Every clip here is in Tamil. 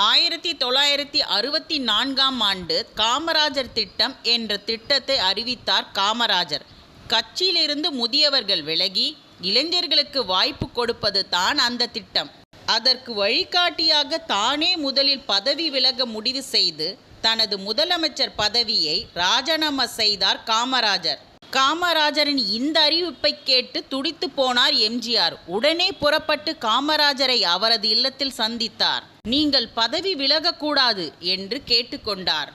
1964ஆம் ஆண்டு காமராஜர் திட்டம் என்ற திட்டத்தை அறிவித்தார் காமராஜர். கட்சியிலிருந்து முதியவர்கள் விலகி இளைஞர்களுக்கு வாய்ப்பு கொடுப்பது தான் அந்த திட்டம். அதற்கு வழிகாட்டியாக தானே முதலில் பதவி விலக முடிவு செய்து தனது முதலமைச்சர் பதவியை ராஜினாமா செய்தார் காமராஜர். காமராஜரின் இந்த அறிவிப்பை கேட்டு துடித்து போனார் எம்ஜிஆர். உடனே புறப்பட்டு காமராஜரை அவரது இல்லத்தில் சந்தித்தார். நீங்கள் பதவி விலகக்கூடாது என்று கேட்டுக்கொண்டார்.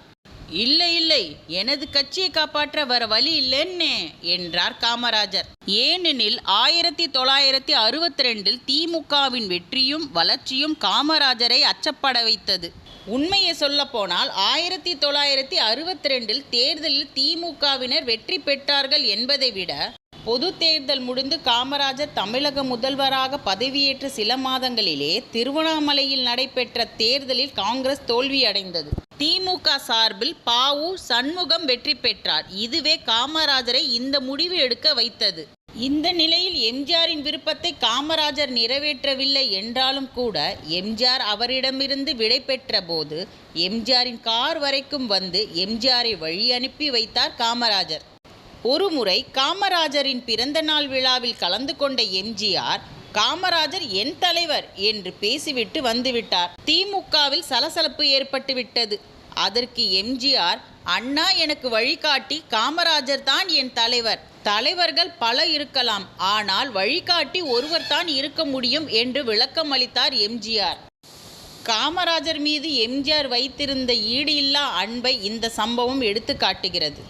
இல்லை இல்லை, எனது கட்சியை காப்பாற்ற வர வழி இல்லைன்னே என்றார் காமராஜர். ஏனெனில் 1962 திமுகவின் வெற்றியும் வளர்ச்சியும் காமராஜரை அச்சப்பட வைத்தது. உண்மையை சொல்ல போனால் 1962 தேர்தலில் திமுகவினர் வெற்றி பெற்றார்கள் என்பதை விட பொது தேர்தல் முடிந்து காமராஜர் தமிழக முதல்வராக பதவியேற்ற சில மாதங்களிலே திருவண்ணாமலையில் நடைபெற்ற தேர்தலில் காங்கிரஸ் தோல்வியடைந்தது. திமுக சார்பில் பாவு சண்முகம் வெற்றி பெற்றார். இதுவே காமராஜரை இந்த முடிவு எடுக்க வைத்தது. இந்த நிலையில் எம்ஜிஆரின் விருப்பத்தை காமராஜர் நிறைவேற்றவில்லை என்றாலும் கூட எம்ஜிஆர் அவரிடமிருந்து விடை பெற்ற போது எம்ஜிஆரின் கார் வரைக்கும் வந்து எம்ஜிஆரை வழி அனுப்பி வைத்தார் காமராஜர். ஒருமுறை காமராஜரின் பிறந்த நாள் விழாவில் கலந்து கொண்ட எம்ஜிஆர், காமராஜர் என் தலைவர் என்று பேசிவிட்டு வந்துவிட்டார். திமுகவில் சலசலப்பு ஏற்பட்டுவிட்டது. அதற்கு எம்ஜிஆர், அண்ணா எனக்கு வழிகாட்டி காமராஜர் தான் என் தலைவர். தலைவர்கள் பல இருக்கலாம், ஆனால் வழிகாட்டி ஒருவர் தான் இருக்க முடியும் என்று விளக்கம் அளித்தார் எம்ஜிஆர். காமராஜர் மீது எம்ஜிஆர் வைத்திருந்த ஈடு இல்லா அன்பை இந்த சம்பவம் எடுத்து காட்டுகிறது.